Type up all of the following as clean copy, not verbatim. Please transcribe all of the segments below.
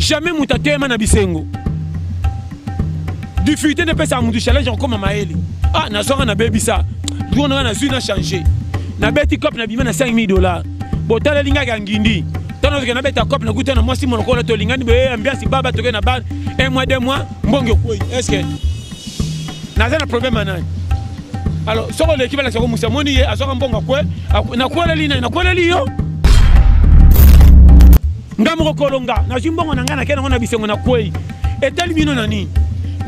jamais mutatema na bisengo difficulté de pesa mutu challenge comme maeli ah na songa na baby ça on a zui na changer na beti cop na bima na $5,000 botala linga gangindi tono ke na beta cop na kuta na mwasi monoko to lingani be ambiance baba to ke na ba un mois deux mois mbonge koi est-ce que na zana problème nani alors soko l'équipe la soko musa moni ye asoka mbonga kwe na kwela lina na kwela liyo ndamoko kolonga na jimbongo na ngana kena na bisengo na kwei etali bino nani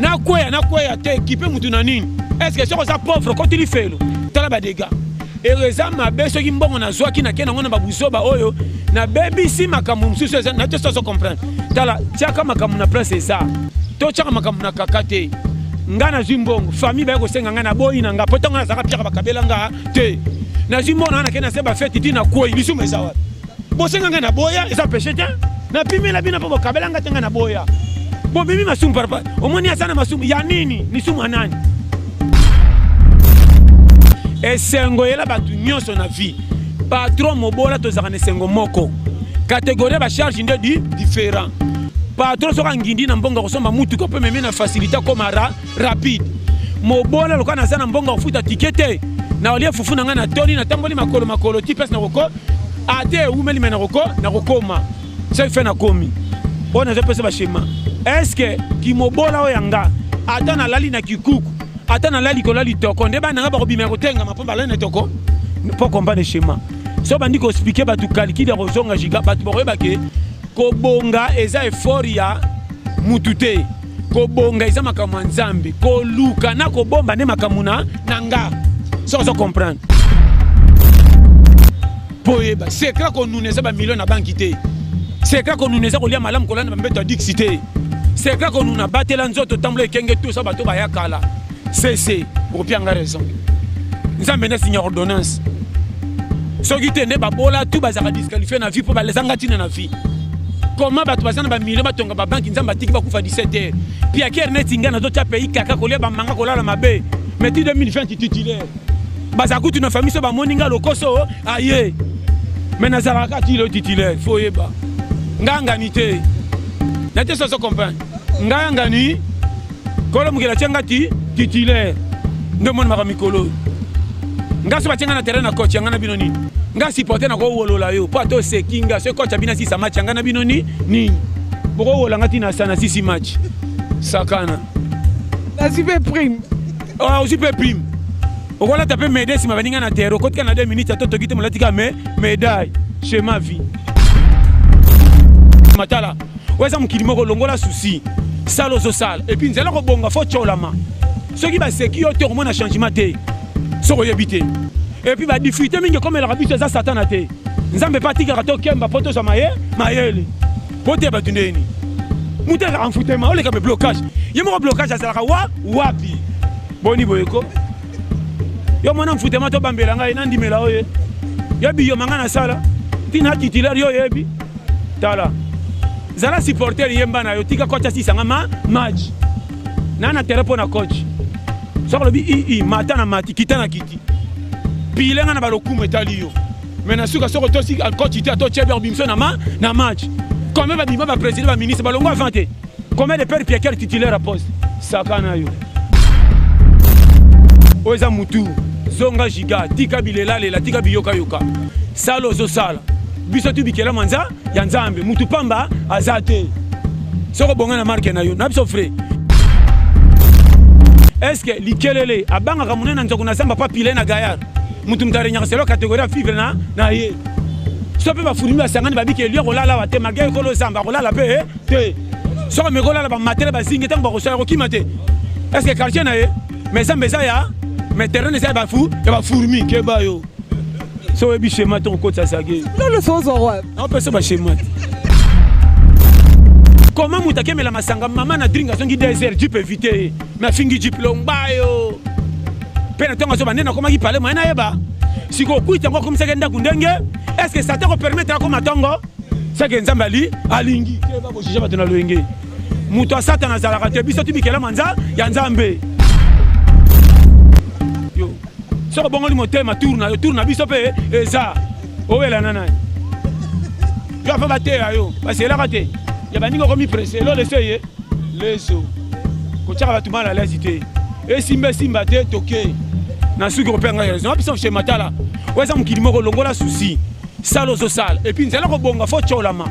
na kwea te équipe mutu na nini est-ce que soko za pauvre quand il fait lo tala ba dégâts et rezama beso ki mbongo na zwaki na kena ngona babuzoba oyo na baby si makamu msusu na te so comprendre tala tiaka makamu na place ça to tiaka makamu na kakate ngana zimbongo famille ba ko senga ngana boyi na nga potango na zaka piaka bakabela nga te na zimbongo na kena seba fête ti na kwei bisu mezawa bo senga ngana boya eza péché te na pimi la bina po bakabela nga tenga na boya bo bibi masumu parpa omoni asana masumu ya nini ni sumu anani esengo yela batu nyonso na vie patron mobola tozaka na esengo moko catégorie ba charge nde différent patron soka ngindi na mbonga kosomba mutu ko pe meme na facilité comme rapide mobola loka na sana mbonga kofuta ticket na olia fufu na nga na toni na tamboli makolo ti pesa na roko ate umeli mena roko na rokoma c'est fait na komi on a pesa ba schéma est-ce que ki mobola oyanga ata na lali na kikuku ata na lali ko lali toko nde ba nanga ba kobima ko tenga mapomba lali na toko pour comprendre schéma so bandi ko expliquer ba tu calcul de rozonga giga ba tu boyeba ke ko bonga eza effort ya mutute ko bonga eza makamwa nzambe ko luka na ko bomba ne makamuna nanga so comprendre poyeba secret ko nous neza ba million na banque té secret ko nous neza ko lia malamu ko lana ba mbeto dixité secret ko nous na batela nzoto tamblo ekenge tout ça bato ba yakala c'est pour bien raison nzambe na signer ordonnance soki te ne ba bola tout ba za disqualifier na vie pour ba les angatina na vie comment bato bazana ba million batonga ba banque nzamba tiki ba kufa 17h puis à quel net ngana zo tia pays kaka ko lia ba manga ko lala mabe mais ti 2020 titulaire baza kutu na famille so ba moninga lokoso aye mais na zaraka ti le titulaire faut yeba nganga ni te na te so comprendre nganga ni kolo mukela chenga ti titulaire ndo mon maka mikolo nga so batenga na terrain na coach ngana bino ni nga supporter na ko wolola yo po to sekinga so coach bina 6 match ngana bino ni boko wola ngati na sana 6 match sakana na super prime oh super prime okola taper médaille si mabaninga na terreau kotika na 2 minutes to tokite molatika mais médaille chez ma vie matala weza mukilimo ko longola souci salo zo sale et puis nzela ko bonga fo cholama soki ba seki yo te ko mona changement te soko yebite et puis ba difficulté mingi comme la rabite za satana te nzambe patika to kemba poto za mayele pote ba tuneni mutela enfutema ole ka be blocage yemo blocage azalaka wapi boni boyeko yo mona mfutema to bambela ngai na ndimela oye yebi yo manga na sala tina titulaire yo yebi tala zala supporter yemba na yo tika coach asisanga match nana telepo na coach so ko bi mata na mati kitana kiti pilenga na balokumu etali yo mais na suka soko to si coach ita to chebe bimso na match comme ba bima ba président ba ministre balongo avante combien de père Pierre titulaire à poste sakana yo oza mutu zonga giga tika bilela lela tika biyoka yoka salo zo sala biso tu bikela manza ya nzambe mutu pamba azate soko bonga na marque na yo na biso frère est-ce que likelele abanga kamune na nzoko na samba pa pile na gayar mutu mtarenya selo catégorie vivre na ye so pe ba furimi asangani babike liyo kolala wa te magay kolo samba kolala pe te so me kolala ba matele ba zinge tango ko sala ko kimate est-ce que quartier na ye mais samba ça ya mais terrain ça ba fou et ba furimi ke ba yo so ebi schéma ton côté ça sagé non le sens en roi on peut se ba schéma comment mutake mela masanga mama na dringa songi désert tu peux éviter mais fingi du plomba yo pena tonga so banena comment qui parler moi na yeba siko kuita ngo comme ça ngenda kundenge est-ce que ça te permettre comme matongo ça que nzamba alingi ke ba bojija batona loenge muto asata na zalaka te biso tibikela manza ya nzambe yo so bongo li motema tourna biso pe eza owela nana yo fa bateya yo parce que la raté ya bandi ko mi pressé lo leseye leso ko tchaka ba tuma la lazité et simba te toke na suki ko penga raison apiso chez matala weza mukili moko longola souci salo zo sale et puis nzela ko bonga fo tcholama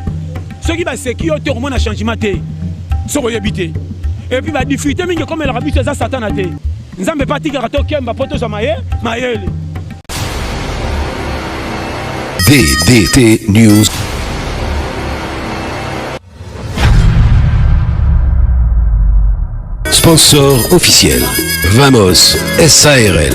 ceux qui va sécurité te komona changement te soko yebité et puis ba difficulté mingi comme la rabite za satana te nzambe patika to kemba poto za mayele DDT News. Sponsor officiel, Vamos SARL,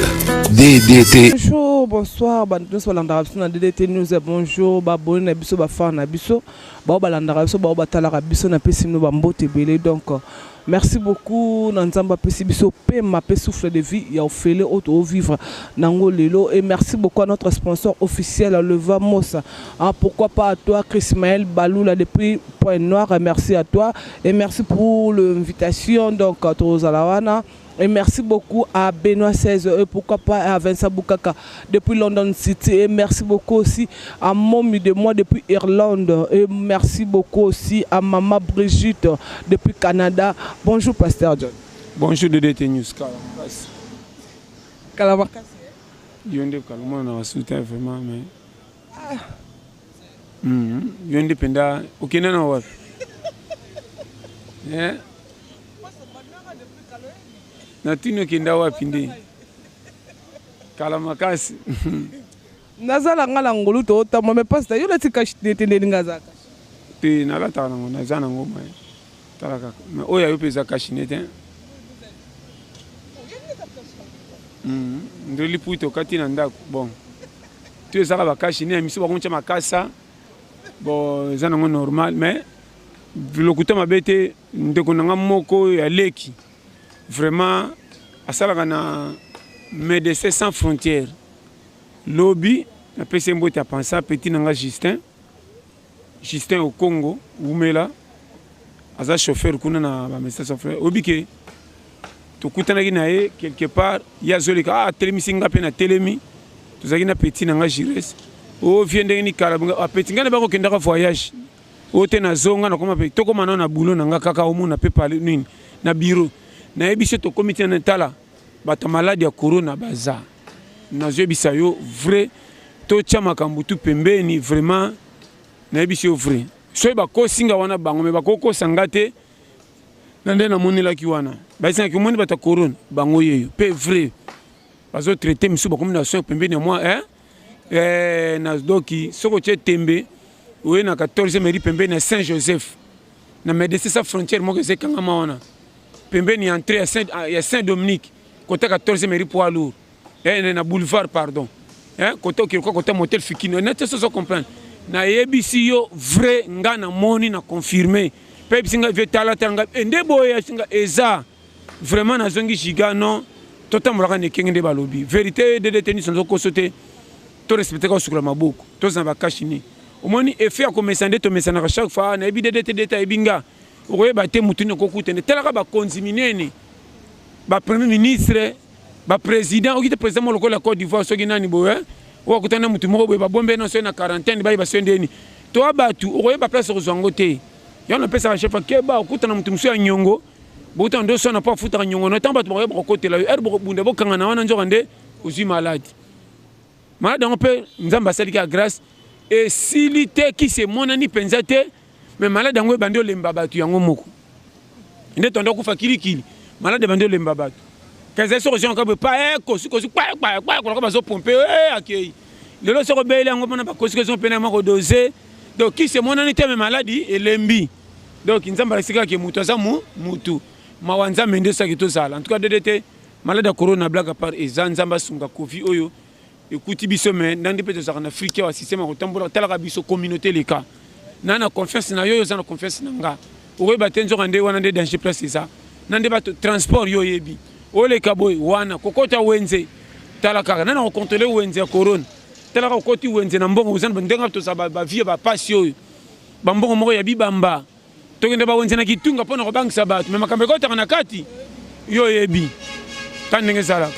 DDT. Bonjour, bonsoir, nous sommes dans DDT News. Bonjour, babone na biso ba fan na biso, ba balandara biso ba batala biso na pesi no ba mbote belé donc merci beaucoup Nanzamba pesi biso pe ma pe souffle de vie ya ofele auto vivre nango lelo et merci beaucoup à notre sponsor officiel le Vamos. Ah, pourquoi pas à toi Chris-Maël Baloula depuis Point Noir, merci à toi et merci pour l'invitation donc à Tozalawana. Et merci beaucoup à Benoît 16 et pourquoi pas à Vincent Boukaka depuis London City. Et merci beaucoup aussi à Momi de moi depuis Irlande. Et merci beaucoup aussi à Maman Brigitte depuis Canada. Bonjour Pasteur John. Bonjour DDT News. Kalamakasi. Yonde Kaluma na soutien vraiment mais. Yonde penda okena na wapi. Natino kenda wapi ndi Kalamakasi nazala ngala ngolu to tamo me pasta yo lati kashite ndeni ngazaka te nalata nango nazana ngoma talaka me oya yo peza kashinete ndoli puito katina ndako bon tu ezaka ba kashine miso bakoncha makasa bon zana ngo normal mais bilokuta mabete ndeko nanga moko ya leki vraiment à Salagana Médecins Sans Frontières lobby na pese mbote a penser petit nanga Justin au Congo Oumela aza chauffeur kuna na ba Médecins Sans Frontières obike to kutana ginae quelque part ya zolika telemi singa pe na telemi to zaki na petit nanga Jires o viende ni kala a petit ngana ba ko kenda ka voyage o te na zonga na koma pe to koma na boulot nanga kaka o mona pe parler nini na bureau na ebiso to comité na tala bato malade ya corona baza na zebisa yo vrai to chama kambutu pembeni vraiment na ebiso vrai so ba ko singa wana bango me ba ko ko sangate na ndena monela ki wana ba singa ki moni bata corona bango yeyo pe vrai bazo traiter misu ba combinaison pembeni moi na doki soko che tembe we na 14e mairie pembeni na Saint-Joseph na Médecins Sans Frontières mo ke se kanga maona pembeni entrée à Saint-Dominique côté 14e mairie poids lourd na boulevard pardon côté côté motel fikino na teso so comprendre na yebisi yo vrai ngana moni na confirmer pe bisinga vetala tanga ndebo ya singa eza vraiment na zongi giga non totamulaka ne kenge balobi vérité de détenus sans kosote to respecter ko sukula maboko to zamba kashini omoni effet a commencer ndeto mesana chaque fois na ebi de détail binga oye bate mutune kokutene telaka ba konziminene ba premier ministre ba président okite président moloko la Côte d'Ivoire soki nani boye o kutana mutu moko boye ba bombe na so na quarantaine ba sondeni to abatu oye ba place kozwango te yo na pesa chef ke ba okutana mutu musu ya nyongo bota ndo so na pa futa nyongo no tamba to ba kokotela er bo bunda bo kanga na wana nzokande ozi malade on peut nzamba salika grâce et silité qui se monani penzate mais malade yango bando lemba batu yango moko inde tondo kufa kilikili malade bando lemba batu kaza so gens ka pa kosi pa ko bazo pomper akei lelo so ko bele yango mona ba kosi pena mako doser donc qui se monani te maladie et lembi donc nzamba sika ke mutu za mutu mawanza mende sa kito sala en tout cas DDT malade corona blague par nzamba sunga covid oyo écoute biso mais ndandi peto za na Afrique wa système ko tambola talaka biso communauté les cas nana confiance na yo na confiance na nga owe batenzo kande wana nde danger place ça nande bato transport yo yebi ole kaboy wana kokota wenze talaka nana ko contrôler wenze corona talaka kokoti wenze na mbongo uzana ndenga to sa ba vie ba passe yo ba mbongo moko ya bibamba to kende ba wenze na kitunga pona ko bangisa bato mais makambe kota na kati yo yebi tandenge sala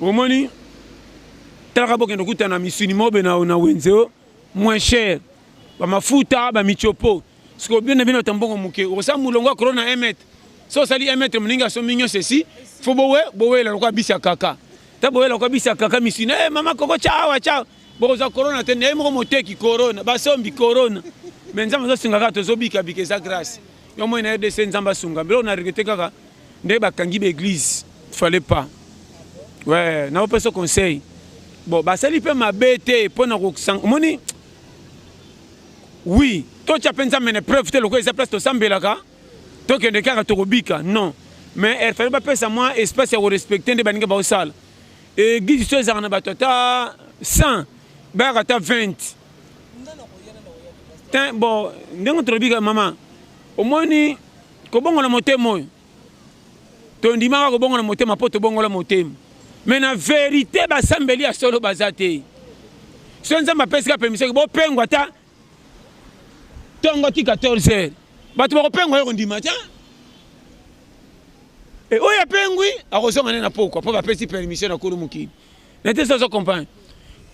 omoni talaka bokendo kutana misuni mobe na wenze moins cher ba mafuta ba michopo Ce que bien bien tambongo muke. O sa mulongo corona 1 mètre. So sali 1 mètre mninga so mignon ceci. Faut bowe la kwa bisi kaka. Ta bowe la kwa bisi kaka misine. Eh mama koko ciao. Boza corona tene mo moteki corona. Ba sombi corona. Menzama zo singa to zo bika bikeza grâce. Yo mo ina de senzamba sunga. Belo na regretter kaka. Ndé ba kangi be église. Fallait pas. Ouais, na pas ce conseil. Bon, bah ça lui peut m'abêter pour nous moni. Oui, toi tu as pensé à preuve te le quoi, ça place to sambelaka. Toi que ne kaka to robika, non. Mais elle fallait pas penser à moi espace à respecter de baninga ba au salle. Et guide sur za na batota 100, ba ta 20. Bon, ndenge to robika maman. Au moins ni ko bongo na motemo. To ndima ko bongo na motema poto bongo la motema. Mais la vérité, c'est que les solo bazate. Si on a pas de permission, on peut pas ta 14 heures. On peut pas on matin. Et où y a pengui, à raison on n'a pas quoi, pas de permission à Kolumuki. N'était ça ça comprend.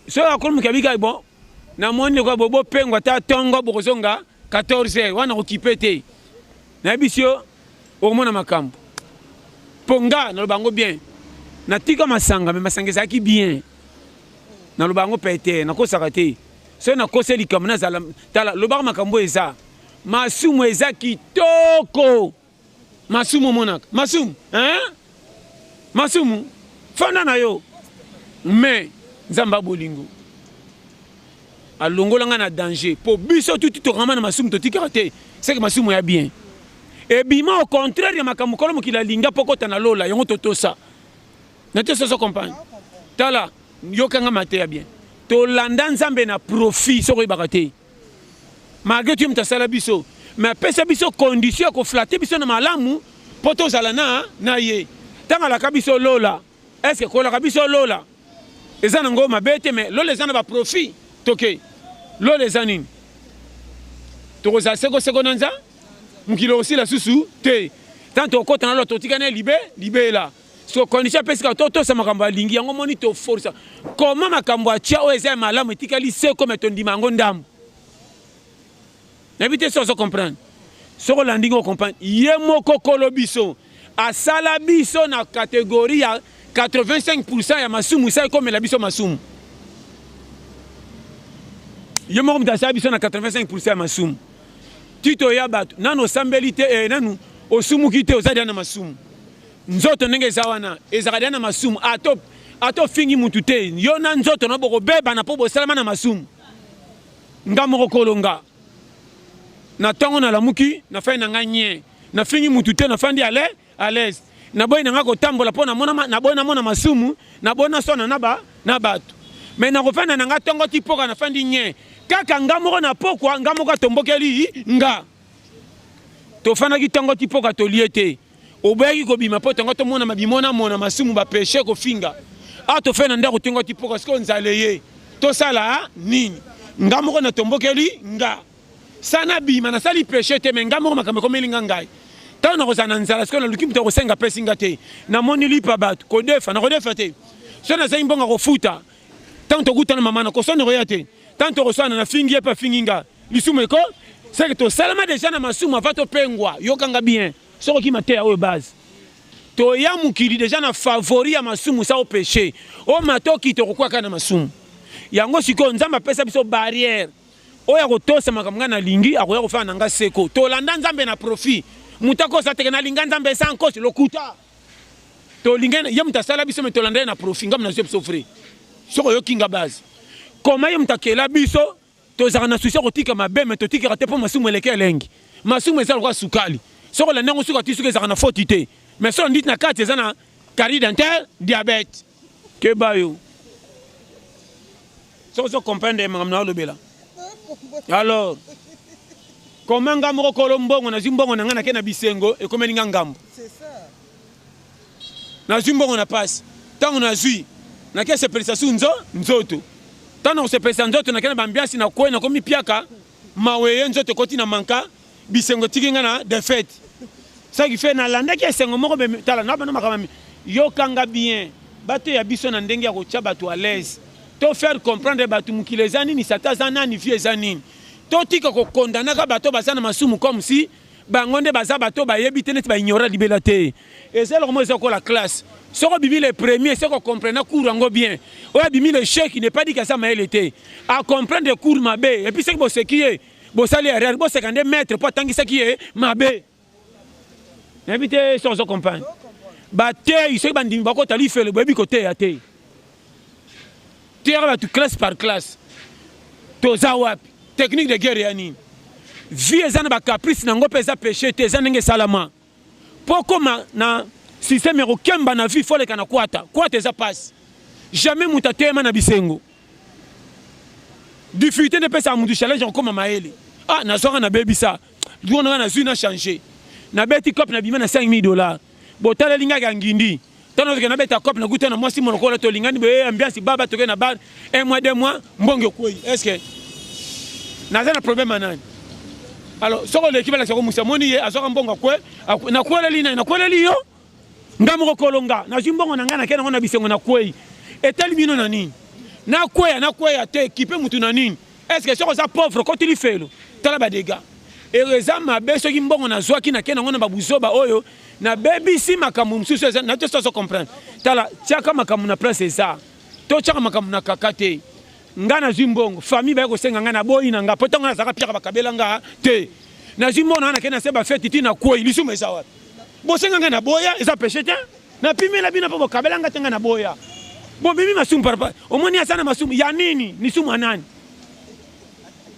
So à Kolumuki bika bon, na moni ko bobo pengwa ta tongo bozonga 14 heures, wana okipete. Na bisio au mona makambo. Ponga na bango bien. Na tika masanga mais masanga ezaki bien na lobango pete na kosaka te so na koseli kamna zala tala lobango makambo eza masumu eza kitoko masumu monaka masumu masumu fanda na yo mais nzamba bolingo alongola nga na danger po biso tout to kama na masumu to tika te c'est que masumu ya bien et bima au contraire ya makambo kolo mokila linga pokota na lola yango totosa. Nete soso compagne. Tala, yokanga maté bien. To landa nzambe na profit soko ibakate. Malgré tu mtasala biso, mais pesa biso condition ko flatter biso na malamu poto zalana na ye. Tanga la kabiso lola. Est-ce que ko la kabiso lola? Ezana ngo mabete mais lola ezana ba profit. Toke. Lola ezanini. To za seko nanza? Mukilo aussi la susu te. Tanto ko tana lo to tikane libé là. So condition parce que toto sa makambo lingi yango moni to force comment makambo atia o eza malamu etikali se comme ton dimango ndam n'habite so comprendre so ko landingo comprendre yemo kokolo biso asala biso na catégorie ya 85% ya masumu ça comme la biso masumu yemo comme asala biso na 85% ya masumu tito ya bato nano sambelité nanu osumu kite ozadi na masumu nzoto ndenge zawana ezakadi na masumu ato fingi mutu te yo na nzoto na boko beba na po bosalama na masumu ngamoko kolonga na tongo na lamuki na fai na nganye na fingi mutu te na fandi à l'aise na boy na ngako tambola po na boy na mona masumu na bona sona na bato mais na kofanda na ngatongo tipoka na fandi nye kaka ngamoko na pokwa ngamoko tombokeli nga to fanda ki tongo tipoka to liete obayaki ko bima poto ngoto mona mabimona mona masumu ba péché ko finga ato fena ndako tingo tipoko sko nzaleye to sala nini ngamoko na tombokeli nga sana bima na sali péché te menga moko makambe ko melinga ngai tana ko sana nzala sko na lukimu to ko senga pesinga te na moni lipa bat ko defa na ko defa te so na zaimbo nga ko futa tanto guta na mama na ko sona royate tanto ko sana na fingi pa finginga lisumu ko c'est que to salama déjà na masumu avato pengwa yokanga bien soko ki maté à base to ya mukili déjà na favori ya masumu sa au péché o matoki to kwa kana masumu yango siko nzamba pesa biso barrière o ya kotosa makamanga na lingi akoya ko fa nanga seko to landa nzambe na profit mutako sa tekena linga nzambe sans cause lokuta to linga ya mutasala biso to landa na profit ngam na zep sofre soko yo kinga base comment ya mutakela biso to zana souci ko tika mabe mais to tika te po masumu eleke lengi masumu ezala kwa sukali soko la nango suka tisuke za na faute mais so ndit na carte za na carie dentaire diabète ke bayo so comprendre mamna lobela alors comment ngamo ko lombongo na zimbongo na ngana ke na bisengo e komeli ngambo c'est ça na zimbongo na passe tango na zui na ke se pesa sunzo nzoto tango se pesa nzoto na ke na ambiance na ko na komi piaka mawe nzoto koti na manka bisengo tikinga na de fête ça qui fait na landa ki sengo moko be tala na bana makama yo kanga bien bato ya biso na ndenge ya ko tia bato à l'aise to faire comprendre bato mukilezani ni sata zana ni vie zani totika ko condamner ka bato basana masumu comme si bangonde baza bato bayebi te net ba ignora libela te. Et c'est leur mot c'est la classe. Soko bibi les premiers, c'est qu'on comprenne cours en bien. Oya bibi le chef qui n'est pas dit que ça m'a été. À comprendre des cours mabé. Et puis c'est que ce qui est, bon ça les erreurs, bon 50 mètres pour tant que ça qui est mabé. N'habitez sans se comprendre. Baté, il sait que bandi bako tali fait le baby côté à té. Tu arrives tu classe par classe. Toza wapi, technique de guerre yani. Vie ezana ba caprice nango pesa péché te ezana nge salama. Poko na système erokemba na vie fole kana kwata. Kwata eza passe. Jamais mutatema na bisengo. Difficulté de pesa mudu challenge comme maele. Ah na soka na baby ça. Lui na zuna changer. Na beti cop na bima na $5,000. Botala linga ngindi. Tano ke na beta cop na guta na mwasi monokola to lingani be ambiance baba to ke na bar 1 mois 2 mois mbongo koi. Est-ce que na za na problème nani? Alors soko l'équipe la soko musamoni ye azoka mbongo kwe na kwela lina na kwela liyo ngamu kolonga na jimbongo na ngana kena ngona bisengo na kwei. Etali bino na nini? Na kwea te équipe mutu na nini? Est-ce que soko za pauvre quand il fait lo? Tala ba dégâts. Et rezama beso ki mbongo na zwaki na kena ngona babuzoba oyo na baby si makamu msusu na te so comprendre. Tala tiaka makamu na place ça. To tiaka makamu na kakate. Ngana zimbongo famille ba ko senga ngana boyi na nga potonga na zaka piaka bakabela nga te. Na zimbongo na kena seba fete tina ko ilisu mesa wa. Bo senga ngana boya eza péché te. Na pimela bina po bakabela nga tenga na boya. Bo bibi masumu parpa. Omoni asana masumu ya nini? Ni sumu anani?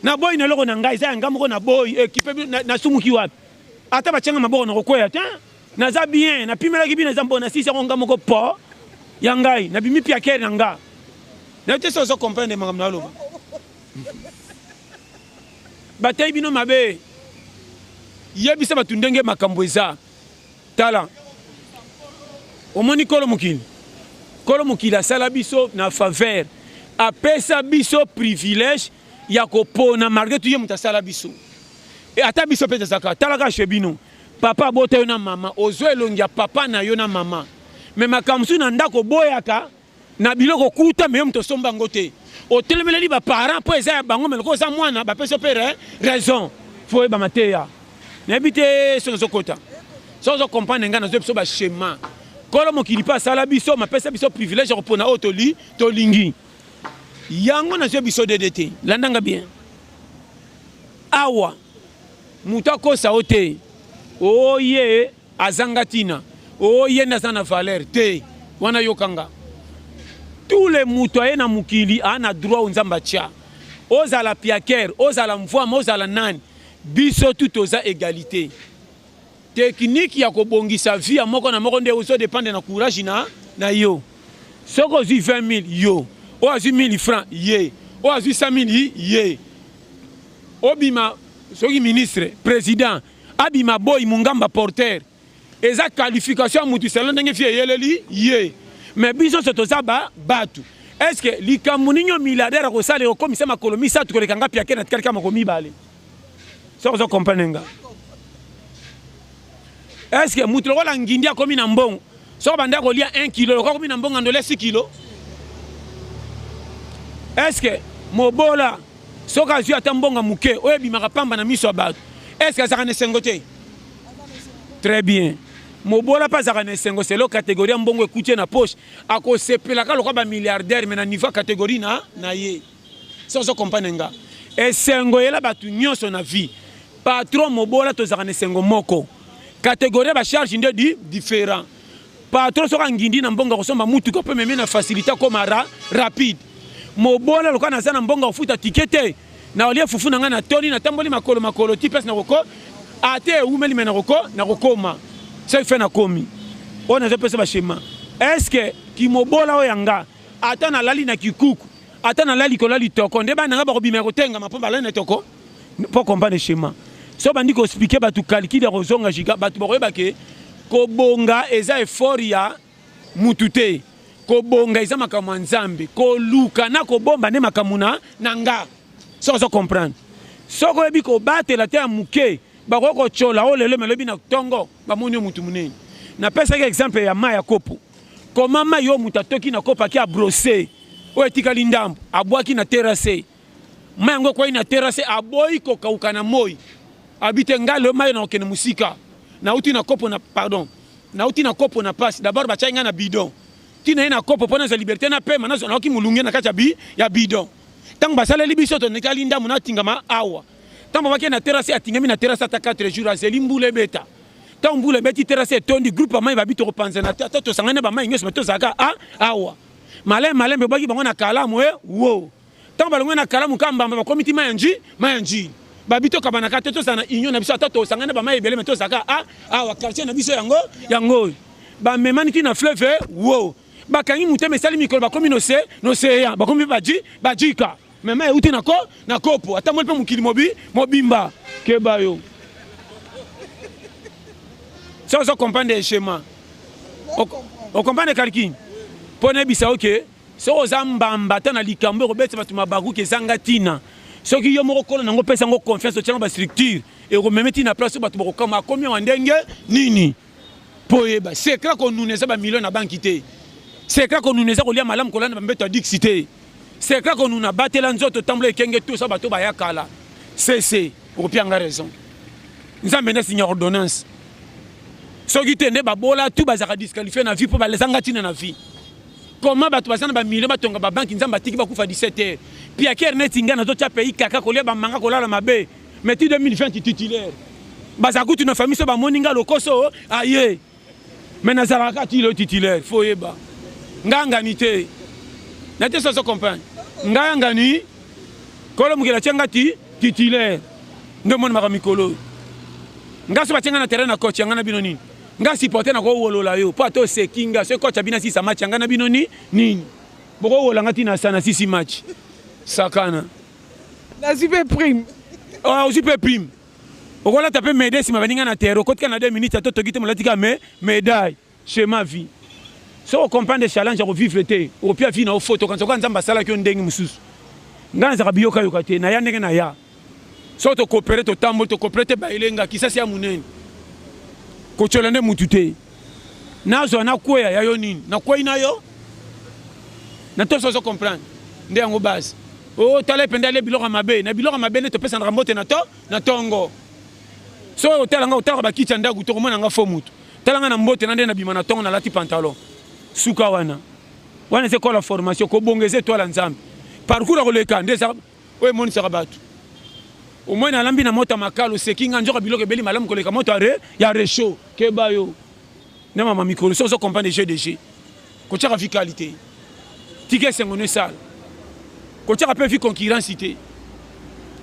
Na boy na loko na ngai za ngamu ko na boy équipe na sumu ki wapi ata ba chenga maboko na kokwea ta na za bien na pimela ki bien na zambo na sisi ko ngamu ko po ya ngai na bimi pia kere na nga na te so comprendre mangam na loba batay bino mabe yebisa batundenge makambo eza tala omoni kolo mukili asala biso na faveur apesa biso privilège ya kopona malgré tout ye mutasala biso et ata biso pete saka talaka chebino papa bota yo na mama ozo elongia papa na yo na mama mais makamsu na ndako boyaka na biloko kuta me mto somba ngote otelemeleli ba parents po eza ya bango meloko za mwana ba peso pere raison faut ba mateya na bité so kota so comprendre ngana zo biso ba schéma kolo mokili pa sala biso ma pesa biso privilège ya kopona otoli tolingi yango na biso DDT landanga bien awa mutako saote oye azangatina oye na sana valeur te wana yokanga tous les mutoye na mukili ana droit nzamba cha ozala piaker ozala mvwa ozala nani biso tout oza égalité technique ya kobongisa vie ya moko na moko nde ozo dépendre na courage na yo soko zi 20,000 yo o azu 1,000 francs ye o azu 100,000 ye obima soki ministre président abima boy mungamba porteur eza qualification mutu selo ndenge fie yeleli ye mais biso sotoza batu est-ce que likamuninyo milliardaire ko sale ko komisa makolomi sa tukoleka ngapi yake na tikali kama komi bale so so comprendre est-ce que mutu wala ngindia komi na mbongo so banda ko lia 1 kilo ko komi na mbongo ndole 6 kilo. Est-ce que mobola soka zui atambonga muke oyebi makapamba na miso abatu est-ce que ça ne sengote très bien mobola pas ça ne sengo c'est la catégorie mbongo écouter na poche ako sepela ka lokaba milliardaire mais na niveau catégorie na ye ça on comprend nga et sengo yela batu nyonso na vie patron mobola to za ne sengo moko catégorie ba charge ndi différent patron soka ngindi na mbongo ko somba mutu ko peut même na facilité comme rapide mobola loka na sana mbonga ufuta tikete na olia fufu na ngana toni na tamboli makolo ti pesa na roko ate umeli mena roko na rokoma ça fait na komi on a pesa ba schéma est-ce que ki mobola oyanga ata na lali na kikuku ata na lali ko lali toko nde ba nga ba kobima ko tenga mapomba lali na toko pour comprendre schéma so bandi ko expliquer ba tu calcul de rozonga giga ba tu boyeba ke ko bonga eza effort ya mutute ko bonga isa makamwa nzambe ko luka na ko bomba ne makamuna nanga so comprendre soko ebi ko batela te amuke ba ko chola o lelo melobi na tongo ba moni mutu munene na pesa ke exemple ya maya kopo ko mama yo mutatoki na kopa ki a brosser o etikali ndambo abwaki na terrasse mayango kwa ina terrasse aboyi ko kaukana moi habite ngalo mayo na okene musika na uti na kopo na pardon na uti na kopo na passe d'abord ba chainga na bidon tina ina kopo pona za liberté na pe mana na okimulunge na kacha bi ya bidon tango basala libiso to nekali ndamu na tingama awa tango baki na terrasse atingami na terrasse ata 4 jours azeli mbule beta tango mbule beti terrasse tondi groupe mai babito ko panzana to sangane ba mai ngeso to zaka awa malem be baki bango na kalamu wo tango balongwe na kalamu kamba ba komiti mayanji babito kabana ka to sana inyo na biso ata to sangane ba mai ebele to zaka awa quartier na biso yango ba memani ki na fleuve wo bakangi muteme sali mikolo bakomi no se ya bakomi bajika mema euti na kopo ata mo pe mukili mobimba ke bayo ça comprendre le schéma on comprendre kalki pone bisa OK so zambamba tana likambo ko betse batuma bagu ke zanga tina soki yo moko kola nango pesa ngo confiance tena ba structure et ko memeti na place batu ko kama combien wa ndenge nini poyeba c'est clair qu'on nous neza ba millions na banque té c'est clair qu'on nous neza ko lia malam ko lana ba mbeto dixité c'est clair qu'on nous a battu la nzoto tamble kenge tout ça bato ba yakala c'est pour pianga raison nous avons signé ordonnance soki tende ba bola tout bazaka disqualifier na vie pour ba lesanga tina na vie comment bato basana ba millions batonga ba banque nzamba tiki ba kufa 17h puis à kernet ngana to tia pays kaka ko lia ba manga ko la mabe mais 2020 titulaire bazaku tu na famille so ba moninga lokoso aye mais nazaraka ti le titulaire foyeba nganga nité nate so comprendre nganga ni kolo mugela chenga ti titulaire ndo mon maka mikolo ngaso bachenga na terrain na coach ngana binoni nga supporter na ko wolola yo po to sekinga so coach abina 6 match ngana binoni nini boko wola ngati na sana 6 match sakana na super prime oh super prime okola taper médaille si mabaninga na terre ko tika na 2 minutes to togite molatika médaille chez ma vie so on comprend des challenges à vivre té au pire vie na photo quand on nzamba sala ki ndenge mususu ngana za biyoka yokate na ya ndenge na ya so to coopérer to tambo to coopérer ba ilenga kisasi ya munene ko cholane mutute nazo na kwea ya yo nini na kwea nayo na to so comprendre ndenge ngo base o tale pendale biloko mabe na biloko mabe ne to pesa na mbote na tongo so talanga utaka ba kicha ndagu to komona nga fo mutu talanga na mbote na ndenge na bima na tongo na lati pantalon suka wana c'est quoi la formation ko bongeze toi la nzambe parcours ko leka ndeza o moni saka batu au moins na lambi na mota makalo sekinga njoka biloko beli malamu ko leka moto ya rechaud ke bayo na mama mikolo so comprendre GDG ko tshaka fi qualité ticket sengone sala ko tshaka pe fi concurrence ité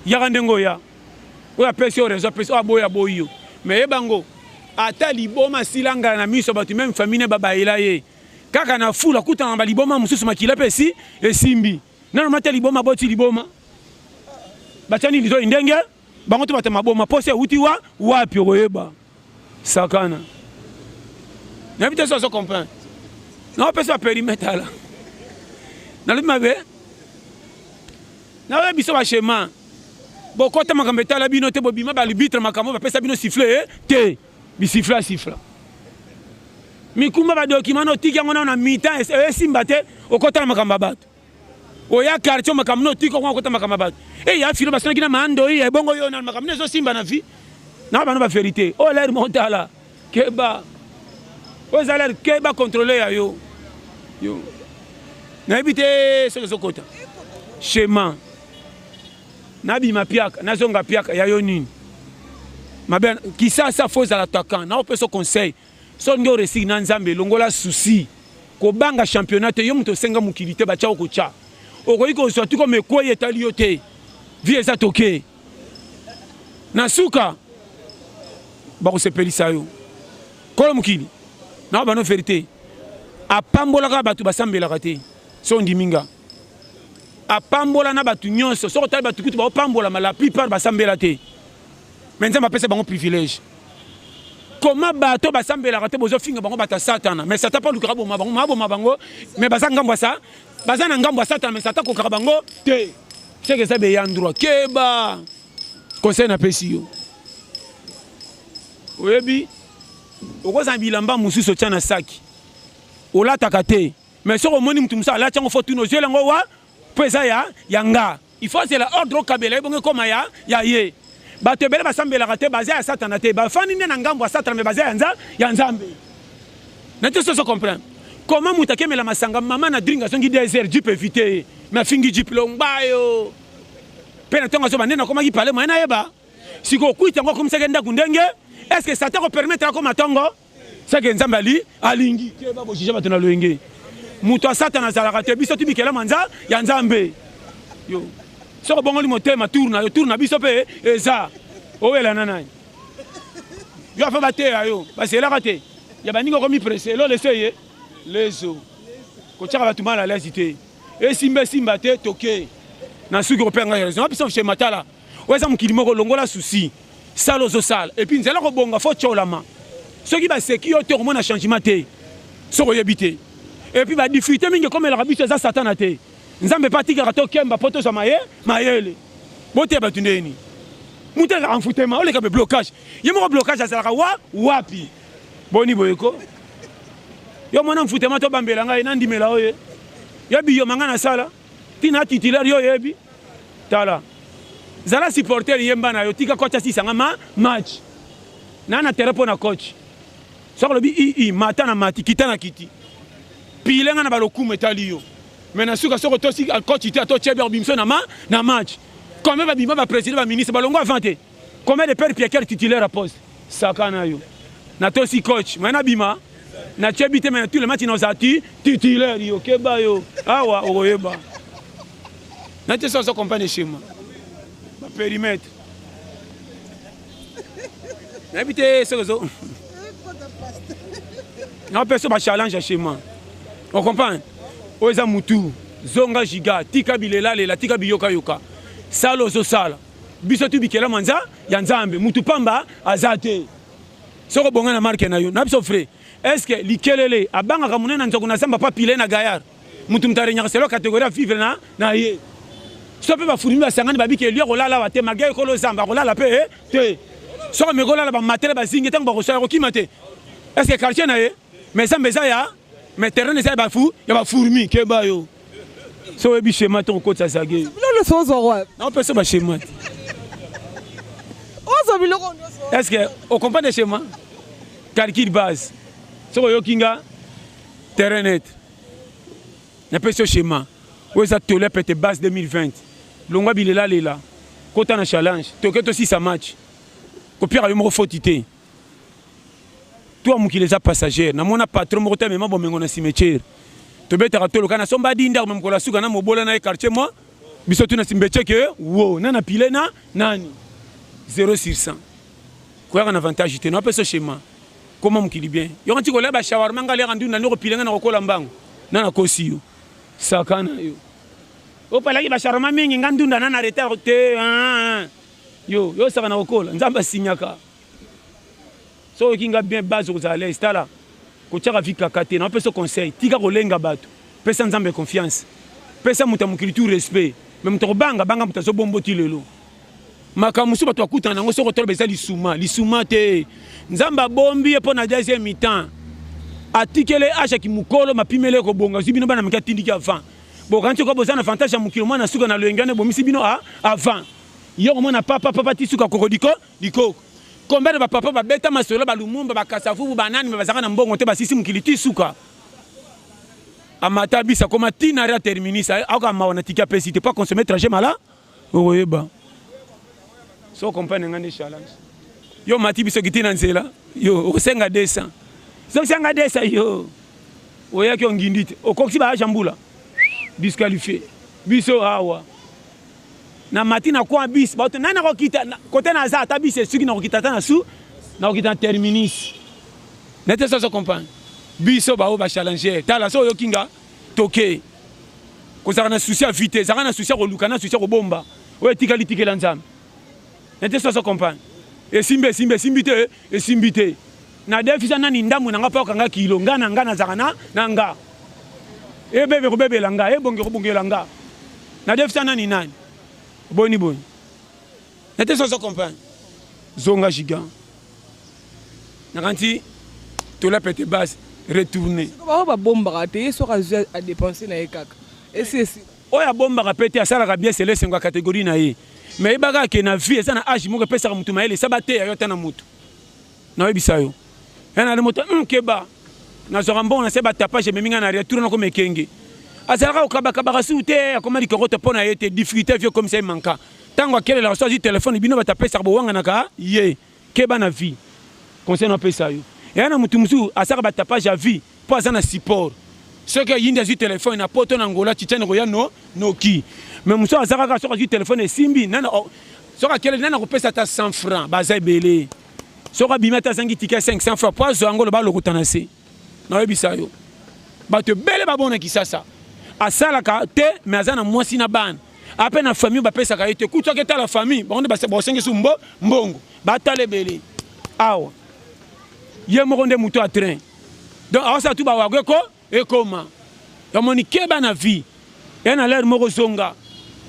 ya ndengo ya o ya pesi o réseau pesi o boyo mais bango ata liboma silanga na miso batu même famille baba ilaye kaka na fula kuta na baliboma mususu makila pesi esimbi nano mata liboma boti liboma batani lizo ndenge bango to batema boma pose uti wapi oyeba sakana na bita so comprendre na pesa périmètre là na le mabe na biso ba schéma bokota makambeta la bino te bobima ba libitre makambo ba pesa bino siffler te bi siffla mikuma ba document no tiki yango na mita esimba te okota na makamba bato oya quartier makamba no tiki okota makamba bato ya filo basana kina mando ya bongo yo na makamba nezo simba na vie na ba no ba vérité o l'air montala keba o zaler keba contrôler ya yo na ebité so kota schéma na bi mapiaka na zonga piaka ya yo nini mabe kisasa faut à l'attaquant na o peso conseil so ngo resi na nzambe longola souci ko banga championnat yo muto senga mukilité ba chao ko cha okoyiko surtout comme ekoye taliote vie eza toke na suka ba ko sepelisa yo ko mukili na ba no vérité apambola ka batu basambela kate so ndiminga apambola na batu nyonso so tali batu kutu ba pambola ma la plupart basambela te mais nzamba pesa bango privilège. Comment bato basambela kate bozo finga bango bata satana mais satan pas lukara boma bango mais bazanga mbasa bazana ngambwa satana mais satan ko karabango te c'est que ça be yandro keba conseil na pesi yo oyebi okoza bilamba mususu tshana saki olata kate mais so omoni mutu musa ala tsango fotuno zelango wa pesa ya yanga il faut c'est l'ordre au kabela bon comme ya ye bato bele basambela te basé à satana te ba fani na ngambo satana me basé ya nzambe na te so comprendre comment mutake mela masanga mama na dringa songi désert du peut éviter mais fingi diplomba yo pena tonga so banena comment qui parler moyena yeba siko kuita ngo comme ça ngenda kundenge est-ce que ça te permettre comme matongo c'est que nzambe ali alingi ke ba bo jija batona loenge muto satana zalaka te biso tibikela manza ya nzambe yo so bongo li motema tourna biso pe eza owela nanai yo fa bate ayo parce la raté ya baningo komi pressé lo leseye lezo ko tshaka batu mala lazité et simba te toke na suki openga raison biso chez matala weza mukili moko longola souci salo zo sala et puis nzela ko bonga fo tcholama soki ba seki yo te komona changement te so ko yebité et puis ba difficulté mingi comme la biso za satana te nzambe patika rato kemba poto za mayele bote ba tundeni muta la enfoutement ole ka be blocage yemo blocage azala wapi boni boyeko yo mona enfoutement to bambela ngai na ndimela oye yebi yo mangana sala tina titulaire yo yebi tala zala supporter yemba na yo tika coach asisanga match na terreau na coach soko lobi mata na mati kita na kiti pilenga na balokumu etali yo maintenant suka soko to si coach ite to chebe bimso na match combien ba bimba ba président ba ministre balongo avanté combien de père Pierre titulaire à poste sakana yo na to si coach maintenant bima na chebite maintenant tous les matchs nos ati titulaire yo keba yo awa oyeba na te so compagnie schéma ba périmètre n'habite ce réseau non personne ba challenge schéma on comprend oza mutu zonga giga tika bilela lela tika biyoka yoka salo zo sala biso tu bikela manza ya nzambe mutu pamba azate soko bonga na marque na yo na biso frère est-ce que likelele abanga ka munena nzoko na samba pa pile na gayar mutu mtarenya selo catégorie vivre na ye so pe ba furimi ba sangani ba bikeli yo kolala wa te magay ko lo zamba kolala pe te soko me kolala ba matele ba zingi tango ba ko so kimate est-ce que quartier na ye mais ça mbeza ya mais terrain ne ba fou ya ba fourmi ke ba yo so ebi schéma ton ko tsasage le so roi non peut se ba schéma est-ce que on comprend des schémas calcul base so yo kinga terrain net na peut ce schéma où ça tolé peut base 2020 longwa bilela lela kota na challenge to que to si ça match ko pire yo mo fotité toi mukile za passager na mona patron mo te même bomengo na cimetière to betaka to lokana somba dinda même ko la suka na mobola na quartier moi biso tu na cimetière que wo na pile na nani 0 sur 100 quoi un avantage te no pas ce schéma comment mukili bien yo kanti ko la ba shawarma ngale randu na no pile na ko la mbango na kosi yo sakana yo o pala ki ba shawarma mingi ngandunda na retard te yo saka na kola nzamba sinyaka so kinga bien base aux allez stala ko tchaka vika kate na peso conseil tika ko lenga bato pesa nzambe confiance pesa muta mukilitu respect même to banga muta so bomboti lelo makamusu bato akuta nango so ko tolo beza lisuma te nzamba bombi epo na deuxième mi-temps atikele acha ki mukolo mapimele ko bonga zibino bana mikatindi ki avant bo kanti ko bozana avantage ya mukilo mwana suka na lengane bomisi bino avant yo mona papa tisuka kokodiko dikoko combien de papa ba beta masolo ba lumumba ba kasafu ba nani ba zaka na mbongo te ba sisi mukiliti suka amata bisa koma tina ra terminisa aka maona tika pesi te pas consommer trajet mala oyeba so comprendre ngande challenge yo mati biso kitina nzela yo osenga 200 so senga 200 yo oya ki ngindite okoksi ba jambula disqualifié biso hawa na matina kwa bis bato nana ko kita côté na za ta bis suki na ko kita na su na ko kita terminus nete so comprendre biso ba o ba challenger tala so yo kinga toke ko za na souci à vitesse za na souci ko luka na souci ko bomba o tikali tikela nzam nete so comprendre e simbite e simbite na defisa nani ndamu na ngapa kanga kilo ngana za na nga e bebe ko bebe langa e bonge langa na defisa nani boni nete so comprendre zonga gigant na kanti to la pete base retourner ba bomba te so ka à dépenser na ekaka et c'est oya bomba kapete asala bien c'est laisse ngwa catégorie na ye mais baga ke na vie ça na âge moko pesa ka mutu maele sabate ya yota na mutu na yebisa yo yana le moto keba na zorambo na se batapage meminga na retour na ko mekenge azalaka okabaka bakasute akoma likoroto pona yete difficulté vieux comme ça manka tango akele la sozi téléphone bino batapesa bowanga naka ye keba na vie conseil na pesa yo yana mutu musu asaka batapage à vie po azana support ce que yinda zu téléphone na poto na ngola titiane ko ya noki mais muso azaka ka soka zu téléphone simbi nana soka kele nana ko pesa ta 100 francs baza belé soka bimata zangi ticket 500 francs po zo ngolo ba lokutana se na yebisa yo bato belé babona kisasa asalaka te mais azana mwasi na ban après na famille ba pesa ka ite kutoka ke ta la famille bonde ba sengi su mbongo batale belé awa ye mokonde muto a train donc awasa tu ba wagwe ko et comment yamoni keba na vie yana l'air moko zonga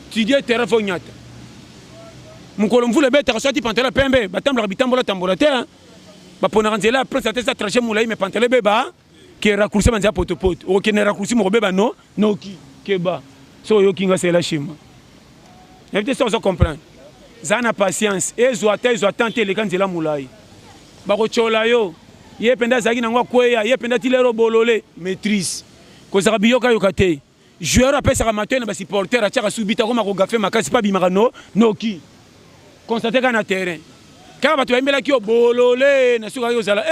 tu dis téléphone nyata mukolo mvule beta kasati pantela pembe batambla bitambola tambola te ba pona nzela après ça tesa trajet moulay mais pantela beba qui raccourci banza potopoto o qui ne raccourci mo beba no ki keba so yo kinga c'est la chima évitez ça on comprendre zana patience et zo tenter les kanzela moulay ba ko chola yo ye penda zaki na ngwa kweya ye penda tilero bolole maîtrise ko zaka biyoka yokate joueur apesa ka matin ba supporter acha subita ko mako gafe makasi pa bimaka noki constater kana terrain ka ba to mbela ki bolole na suka yo zala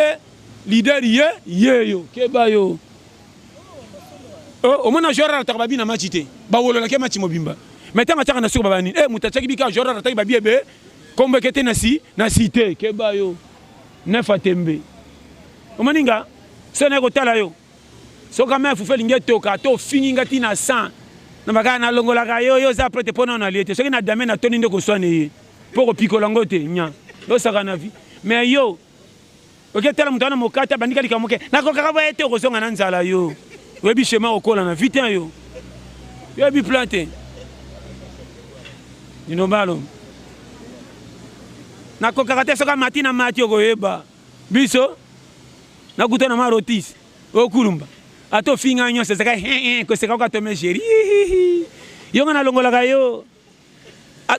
leader ye yo keba yo o mona joueur ataka bina matchite ba wolola ke match mobimba maintenant acha na suka bani mutachaki bika joueur ataka ba biebe kombe kete na cité keba yo nefa tembe omaninga sone ko tala yo so quand même fufeli ngetoka to fininga tina 100 na baka na longola ka yo za prete pona na liete so na dame na toni ndeko swane pour pikola ngote nya yo saka na vie mais yo ok tala mutana mokata bandika likamoke na ko kaka ba ete ko songa na nzala yo webi chema okola na vite yo yo bi planté dino malo na ko kaka te so ka matina mati ko yeba biso na kutana marotis okulumba ato finga nyose saka ko seka ka to me chéri yo ngana longola ka yo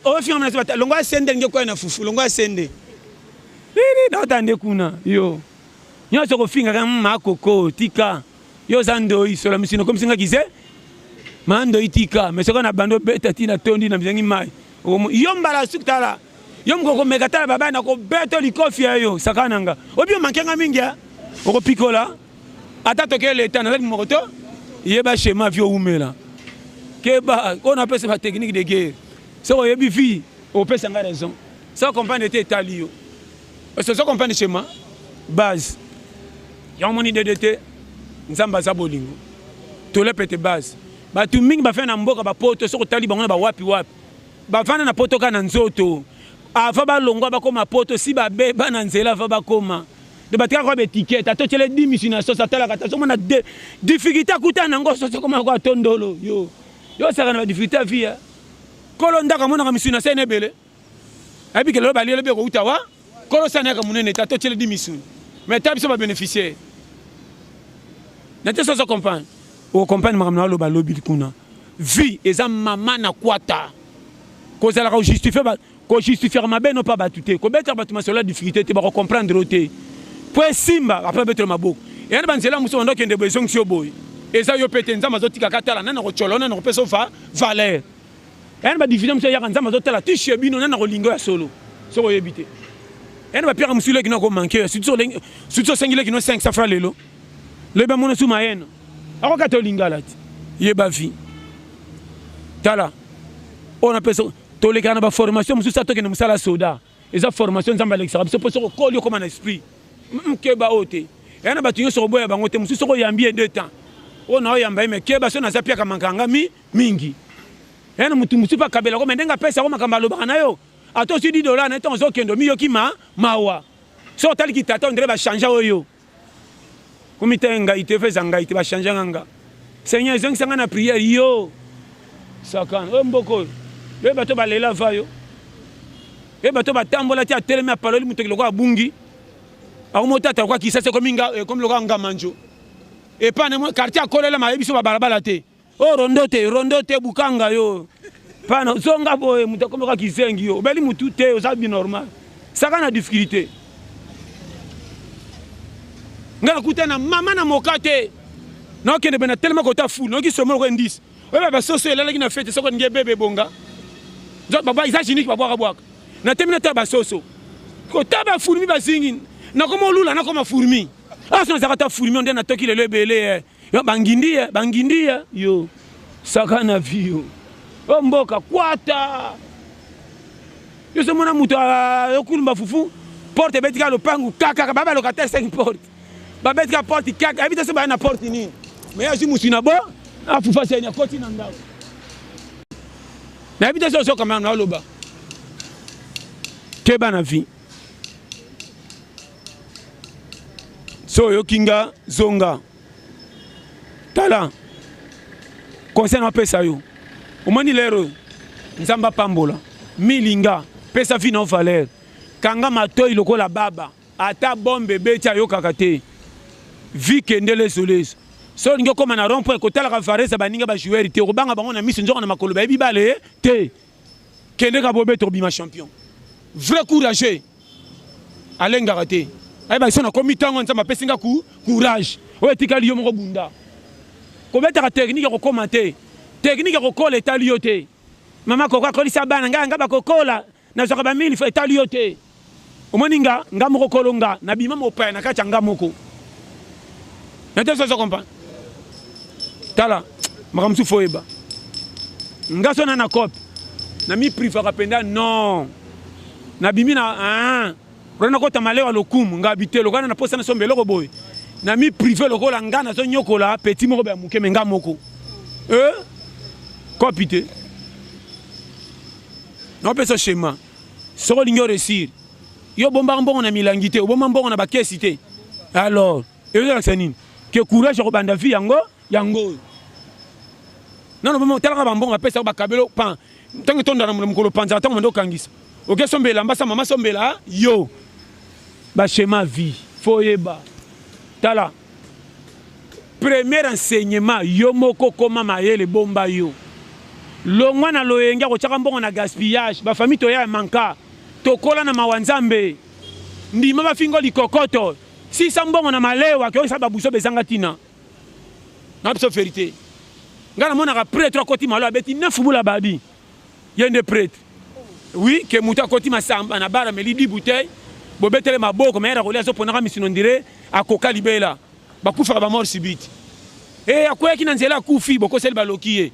o finga na seba longola sende ngeko na fufu longola sende na tande kuna yo nyose ko finga ka makoko tika yo zando isola misino comme singa kize mando itika mais soko na bando beta tina tondi na mzengi mai yo mbala suktala yo mkoko megatala baba na ko beto likofi yo sakananga obi mankenga mingi oko pikola ata toke l'état na moto yeba schéma vio umela keba on appelle ça technique de guerre so yebi fi o pesa nga raison ça comprendre était talio parce que ça comprendre schéma base ya moni DDT nzamba za bolingo to le pete base ba tu mingi ba fa na mboka ba poto so ko tali bango ba wapi ba fana na poto kana nzoto ava ba longwa ba koma poto si ba beba na nzela va ba koma de batika ko be ticket ato tele 10 misina so satala kata so mona difficulté akuta nango so koma ko tondolo yo saka na difficulté via kolo ndaka mona ka misina sene bele abi ke lo ba lele be ko utawa kolo sana ka munene tato tele 10 misina mais tabi so ba bénéficier na te so comprendre o comprendre makamna lo ba lobi kuna vie eza mama na kwata ko zala ko justifier ba ko justifier mabe no pas batute ko beta batuma sur la difficulté te ba comprendre roté point simba après betre maboko et na banzela muso ndo kende besoin sio boy eza yo pete nzamba zotika katala nana ko cholona na ko peso fa valeur et na diffusion muso ya nzamba zotala tishe bino nana ko lingo ya solo so ko yebite et na pire musule ki no ko manquer surtout sengile ki no 500 francs lelo le ba mona suma yeno ako katolinga lati yeba vi tala on appelle ça to le kana ba formation muso sa to kende musala soda eza formation nzamba l'extra so poso ko kolio comme un esprit keba ote yana batu nyonso boya bango te mususu ko yambie 2 temps ona oyamba me keba so na zapia ka mankanga mingi yana mutu mususu pa kabela ko mendenga pesa ko makamba loba na yo ato si $10 na temps zo kendo mi yoki mawa so tali ki tata ndre ba changer oyo kumitenga itefeza ngai te ba changer nganga seigneur zeng sanga na prière yo sakana o mboko be bato ba lela va yo be bato ba tambola ti atelema parole mutu ko abungi aumotata kwa kisasa kominga comme le ranga manjo et pas ne quartier akolela ma biso ba balabala te Oh rondo te bukanga yo. Pana zonga boye mutakomoka kizengi yo. Beli mutu te ozabi normal. Saka na difficulté. Ngala kutana mama na mokate. Non kende bena tellement kota fou, non ki somo ko ndis. Oba ba soso elela ki na fete soko nge bebe bonga. Zo baba izajini ki babwa kabwaka. Na temina ta ba soso. Ko taba fourmi ba zingin. Na komo lula na koma fourmi. Ah so na zakata fourmi on na toki le lebele. Yo bangindi yo. Saka na vie. O mboka kwata. Yo se mona muto yokulumba fufu. Porte betika lo pangu kaka baba locataire 5 porte. Baba betika porte kaka evita se ba na porte ni. Mais je suis na bo, a fufa se na koti na ndao. Na evita so kama na loba. Keba na vie. So yo kinga zonga. Tala. Concernant pesa yo. Omani lero. Nzamba pambola. Milinga. Pesa vie non valeur. Kanga matoi lokola baba. Ata bombe betia yo kakate. Vie kendele soleso. So ningo koma na rond point kotala ka faresa baninga ba joueur te robanga bango na miso nzoko na makolo ba bibale te. Kende ka bobe torbima champion. Vrai courageux. Alenga raté. Ay ba sona komi tango nzamba pesinga courage. O etikali yo moko bunda. Ko beta ka technique ko commenter. Technique ko kola etaliote. Mama ko ka kolisa bana nga ba kokola na zoka ba 1000 fois etaliote. Omoninga nga moko kolonga na bima mo pa na kacha nga moko. Nete so comprend. Tala makamsu foeba. Nga sona na cop. Na mi priva kapenda non. Na bimi na rona ko tamalewa lokumu nga bitelo kana na posa na sombelo ko boy. Na mi privé lokola nga na zo nyokola petit moko ba muke menga moko. Copité. Non pesa schéma. Soko lingo réussir. Yo bomba mbongo na milangité, bomba mbongo na bakesité. Alors, et vous allez sanine que courage ko banda vie yango. Non non tala ba mbongo pesa ba kabelo pan. Tangi tonda na mukolo panza tango ndo kangisa. OK sombela mbasa mama sombela yo. Ba schéma vie. Foyeba. Tala. Premier enseignement yo moko koma mayele bomba yo. Longwa na loyenga ko chaka mbongo na gaspillage, ba famille to ya manka. Tokola na mawanzambe. Ndima ba fingo likokoto. Si sambongo na malewa ke sa babuso bezanga tina. Na pso vérité. Ngana mona ka prêtre koti malo abeti 9 bula babi. Yende prêtre. Oui, ke muta koti masamba na bara meli 10 bouteilles. Bobetele maboko mais ra kolia so ponaka misino ndire akoka libela. Bakufa ba mort subite. Akoya ki nanzela kufi boko sel balokiye.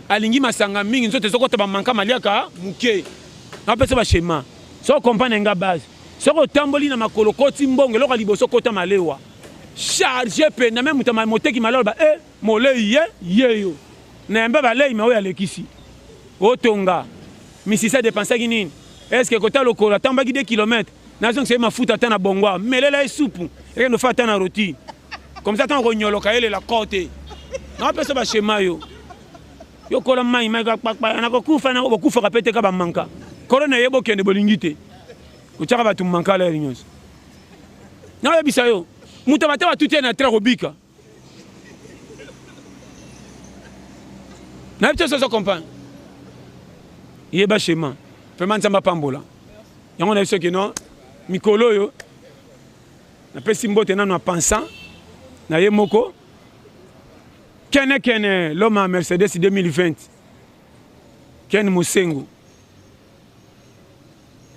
Alingi masanga mingi nzote zokota ba manka maliaka muke. Na pesa ba schéma. So comprendre nga base. Soko tamboli na makolo koti mbonge loka liboso kota malewa. Charge pe na même mutama moteki maloba molei yeyo. Na mba ba lei mawe alekisi. Otonga. Misisa dépenser nini? Est-ce que kota lokola tambaki 2 km? Na zonk c'est mafuta tana bongwa. Melela soupe. Et no fa tana roti. Comme ça tan ronyoloka ele la côté. Na pesa ba schéma yo. Yo kola mai ga pakpa na ko kufa na ko kufa kapete ka ba manka. Corona yebo kende bolingite. Kuchaka batu manka la rinyos. Na yebisa yo. Muta bataba tutie na tra robika. Na yebisa so comprendre. Yeba schéma. Fema nzamba pambola. Yango na yebisa ke non mikolo yo. Na pesi mbote na no pensant na yemoko. Kene l'homme à Mercedes 2020. Ken Mosengo.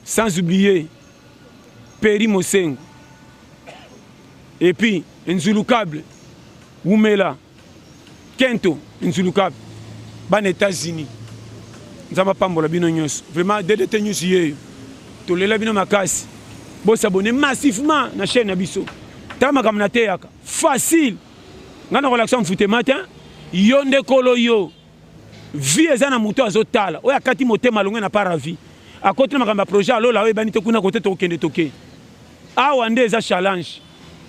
Sans oublier Peri Mosengo. Et puis Nzulukable. Wumela. Kento Nzulukable. Ban États-Unis. Nous avons pas mbola bino nyos. Vraiment DDT News yé. To lela bino makasi. Bo s'abonner massivement na chaîne Abisso. Tama kamna teyaka. Facile. Ngana relaxation foute matin. Yonde kolo yo. Vie ezana muto azotala. Oya kati motema longe na para vie. A côté makamba projet alola oye bani te kuna côté to kende toke. Awa nde eza challenge.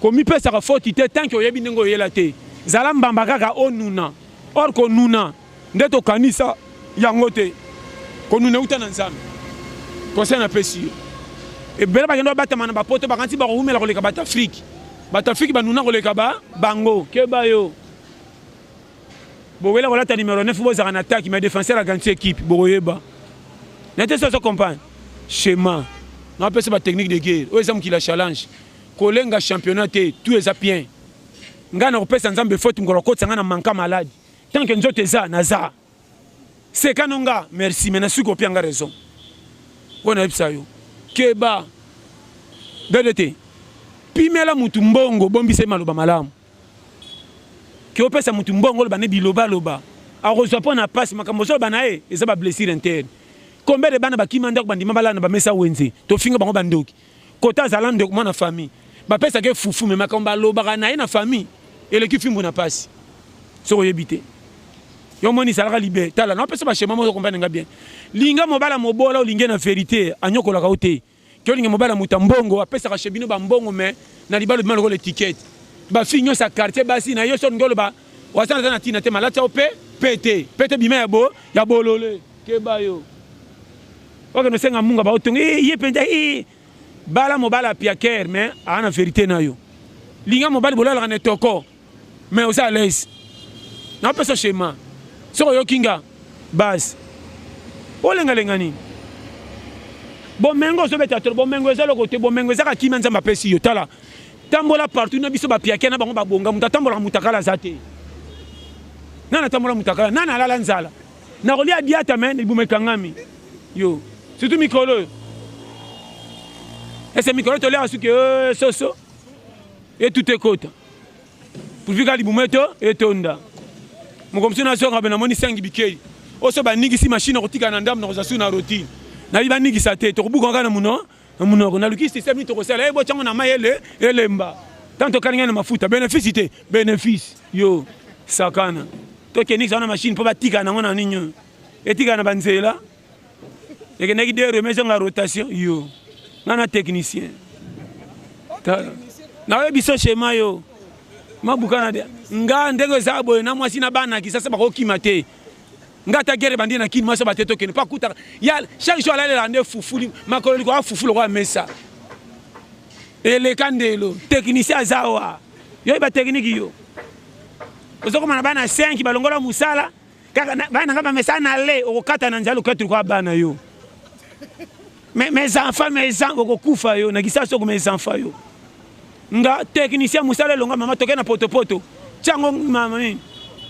Komi pesa ka faute te tant que oyebi ndengo yela te. Zala mbamba kaka onuna. Or ko nuna nde to kanisa yango te. Ko nuna uta na nzambe. Conseil na pesi. E bela ba kendo batama na ba poto ba kanti ba ko humela ko leka bata Afrique. Bata Afrique ba nuna ko leka ba bango ke ba yo. Boyela kolata numéro 9 bozaka na attaque mais défenseur a gagné équipe boyeba. N'était ça compagne. Schéma. On appelle ça technique de guerre. O exemple qui la challenge. Kolenga championnat tout est bien. Ngana opesa nzambe faute ngoro kotsa ngana manka malade. Tant que nzote za naza. C'est kanonga merci mais na suko pianga raison. On a epsa yo. Keba. DDT. Pimela mutu mbongo bombise maloba malamu. Ki opesa mutu mbongo lo bane biloba loba. A reçoit pas na passe makambo so banae eza ba blessure interne. Combien de bana bakima ndako bandima balana ba mesa wenze. To finga bango bandoki. Kota zalande ko na famille. Ba pesa ke fufu mais makambo loba na na famille. Et l'équipe fimbo na passe. So yebité. Yo moni salaka libé. Tala na pesa ba schéma mo comprendre nga bien. Linga mobala mobola o linga na vérité anyokola ka ote. Ki olinga mobala mutambongo apesa ka chebino ba mbongo mais na libalo bimalo ko l'étiquette. Ba finyo sa quartier basi na yo son ngolo ba wasana na tina te malata ope pété bima ya bolole ke ba yo. Ok no senga munga ba otonga ye penda bala mobala piaker mais ana vérité na yo. Linga mobala bolala na toko mais osa à l'aise. Na pesa schéma. So yo kinga base. Olenga lengani. Bon mengo so beta bon mengo za le côté bon mengo za ka kimanza mapesi yo tala. Tambola partout na biso ba piake na bango ba bonga mutatambola mutakala zate. Nana tambola mutakala nana la nzala. Na rolia diata men ibume kangami. Yo, surtout mikolo. Et c'est mikolo to le asuke soso. Et tout est côte. Pour vika libumeto et tonda. Mo comme na so ngabena moni 5 bikeli. Oso ba nigisi machine rotika na ndam na rozasu na rotine. Na liba nigisa te to kubuka ngana muno. Muno na luki système ni to kosala ebo chango na mayele elemba. Tanto kaninga na mafuta bénéfice yo sakana. To kenix na machine po batika na ngona ninyo. Etika na banzela. Et que n'a idée remettre en rotation yo. Nana technicien. Na biso schéma yo. Mabukana de. Nga ndego za boy na mwasi na bana ki sasa bako kimate. Nga ta guerre bandi na kin mwasa bateto ken pas kuta. Ya chaque jour aller la fufuli makolo ko fufulu ko mesa. Et le kandelo technicien zawa. Yo ba technique yo. Ozoko mana bana 5 balongola musala. Kaka bana ngaba mesa na le okata na nzalo kwetu kwa bana yo. Mes enfants okufa yo na kisa soko mes enfants yo. Nga technicien musala longa mama toke na poto. Chango mama ni.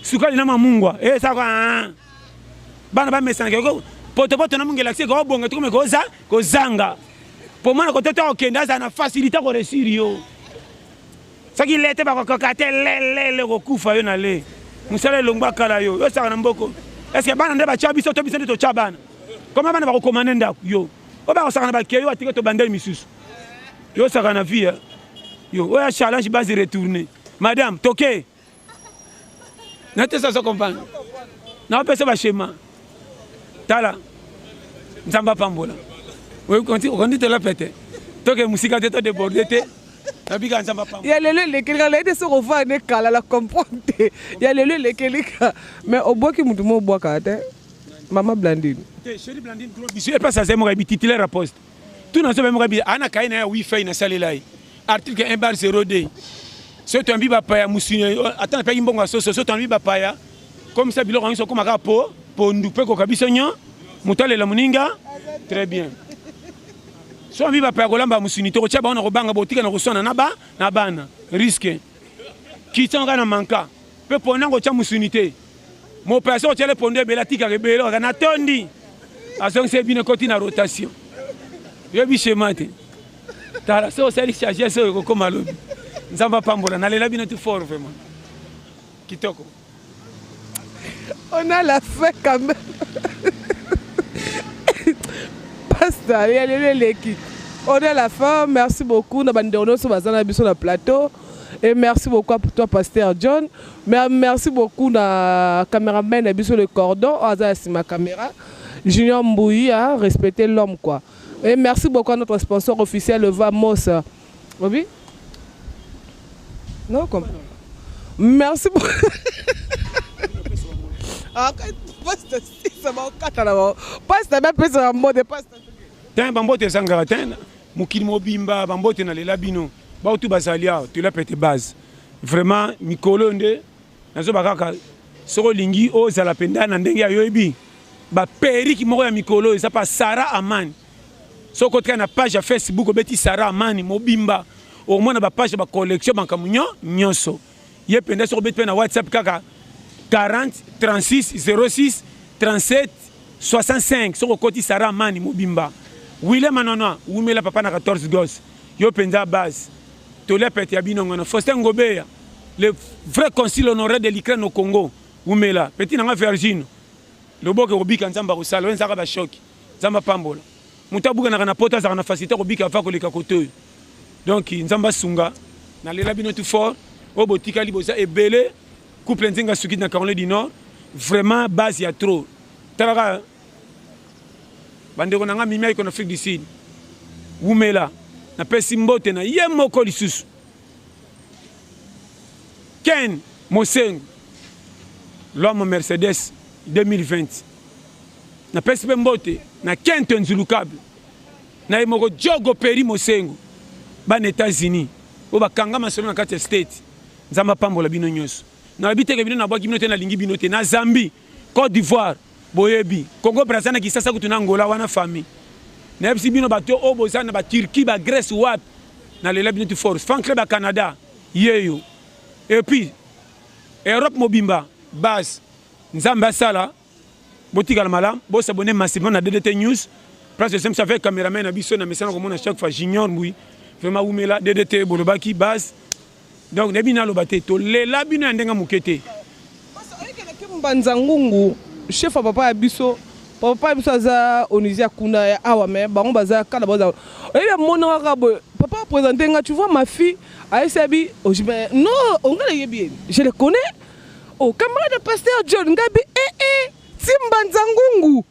Sukali na mamungwa. Ça quoi. Bana ba mesa ngeko poto na mungela kse ko bonga tukume ko zanga. Pour moi ko toto okenda za na facilité ko réussir yo. Saki lete ba ko kate le ko kufa yo na le. Musala longba kala yo. Yo saka na mboko. Est-ce que bana ndeba cha biso to biso to cha bana. Comment bana ba ko commander ndako yo. Oba ko saka na ba keyo atike to bandel misusu. Yo saka na vie. Yo, oya challenge base retourner. Madame, toqué. N'était ça comprendre. Na pesa ba schéma. Tala. Nzamba pambola. Oui, on dit te la pété. Toke musika te to déborder te. Na biga nzamba pambola. Ya lelo lekeli la ete so ko va ne kala la comprendre. Ya lelo lekeli ka. Mais oboki mutu mo boka te. Mama Blandine. Te chérie Blandine gros bisu et pas ça c'est mo bi titulaire à poste. Tout dans ce même bi ana kaina ya wifi na salelai. Article 1/0D. Ce tu as mis bapaya musine. Attends, pas imbonga soso. Ce tu as mis bapaya. Comme ça, bilo rangi comme un po ndupe ko kabisonyo. Mutale la muninga. Très bien. So ami bapaya kolamba musini. To cha ba on robanga botika na kosona na bana. Risque. Qui t'enga na manka. Pe pona ko cha musinité. Mon opération tu les pondé belatika rebelo na tondi. Azong c'est bien côté na rotation. Yo bi chemate. Tala so sali charger so ko malobi. Nzamba pambola na lela bino tout fort vraiment. Kitoko. On a la fin quand même. Pasteur, il y a l'équipe. On a la fin. Merci beaucoup. Nous avons sur le plateau. Et merci beaucoup pour toi, Pasteur John. Merci beaucoup à caméraman sur le cordon. C'est ma caméra. Junior Mbouyi a respecté l'homme quoi. Et merci beaucoup à notre sponsor officiel, le Vamos. Oui? Non, comme. Merci beaucoup. Tiens, Bambote Sangaratin, Moukil Mobimba, Bambote na Lelabino, Bautu Basalia, tu l'as pété base. Vraiment, Mikolo Nde, Nazo Bakaka, soko lingi ozala penda na ndenge ya yoyebi ba periki moko ya mikolo eza pa Sarah Amani soko tika na page ya Facebook obeti Sarah Amani mobimba omona ba page ba collection bankamunyo nyonso ye penda soko beti na WhatsApp kaka 40 36 06 37 65 soko koti Sarah Amani mobimba William Manona umela papa na 14 gosses yo penda base tole pete ya binongo na Faustin Ngobeya le vrai consul honoraire de l'Ukraine au Congo umela petit nanga Virgin loboke obika nzamba kosala wenzaka ba choki nzamba pambola mutabuka na pota za na facilité obika fa koleka kotoyo donc nzamba sunga na lela bino tout fort obotika liboza ebele couple nzinga suki na Caroline du Nord vraiment base ya trop talaka bandeko nanga mimia iko na Afrique du Sud umela na pesi mbote na ye moko lisusu Ken Mosengo l'homme Mercedes 2020 na pesi mbote na Ken Tenzulukable na moko Jogo Peri Mosengo ba na États-Unis o bakanga masolo na kati state nzamba pambola bino nyonso na biteke bino na bwaki bino te na lingi bino te na Zambie Côte d'Ivoire boyebi Congo Brazzaville na Kisasa kutu na Angola wana famille na bisi bino bato o boza na ba Turquie ba Grèce wap na lela bino tu force fan club à Canada yeyo et puis Europe mobimba base nzamba sala botikala malam bo s'abonner massivement na DDT News place de ça avec caméraman na biso na message comme on chaque fois junior oui vraiment oumela DDT bolobaki base donc nebina lobate to lela bino ndenga mukete Mbanza Ngungu chef papa ya biso papa biso aza onizia kuna ya awa mais bango baza kala baza et mona kabo papa présenter nga tu vois ma fille Aïsabi non on va les bien je le connais oh camarade de pasteur John Ngabi Mbanza Ngungu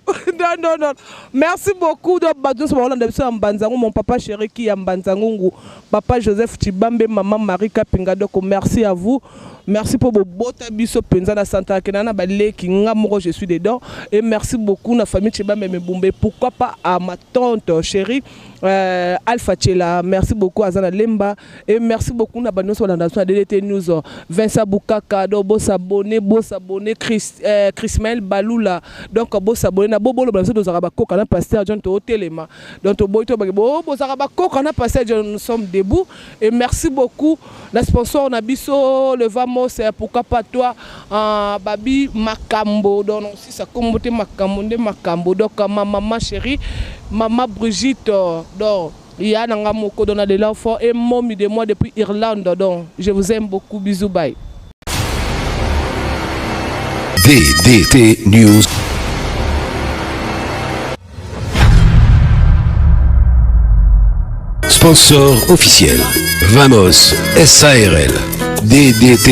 non merci beaucoup de Badou Mbanza Ngungu mon papa chéri qui est Mbanza Ngungu papa Joseph Tibambe maman Marie Kapinga donc merci à vous. Merci pour vos bottes biso penza na Santa Kenana balé qui ngamoro je suis dedans et merci beaucoup na famille Tibambe Mbumbe pourquoi pas à ma tante chérie Alpha Chela merci beaucoup à Zana Lemba et merci beaucoup na bano sur la DDT News Vincent Boukaka do bo s'abonner Chrismel Balula donc bo s'abonner na bobo lo blanso do zaraba koka na pasteur John to telema donc to boito bo zaraba koka na pasteur John nous sommes debout et merci beaucoup la sponsor na biso le c'est pourquoi pas toi Babi Makambo donc si ça comme Makambo donc ma maman chérie maman Brigitte donc il y a un moko donné de l'enfant et mommy de moi depuis Irlande donc je vous aime beaucoup bisous bye DDT News. Sponsor officiel Vamos SARL DDT